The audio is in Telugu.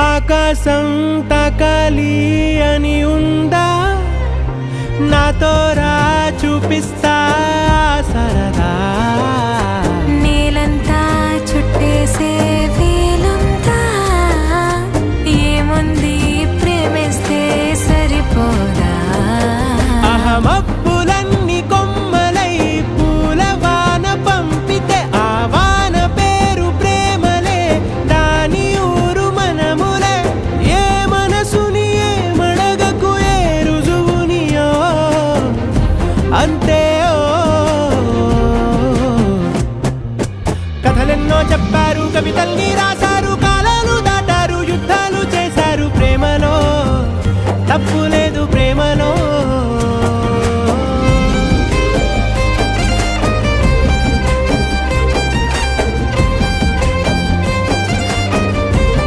ఆకాశం తాకాలి అని ఉందా, నాతో రా చూపిస్తా సరదా. నేలంతా చుట్టేసే వేలుందా, ఏముంది ప్రేమిస్తే సరిపోదా. అహమప్పులన్నీ కొమ్మలై పూలవాన పంపితే ఆ వాన పేరు ప్రేమలే, దాని ఊరు మనములే. ఏ మనసుని ఏ మడగకు ఏ రుజువునియో అంతే. కథలెన్నో చెప్పారు కవితల్ని రా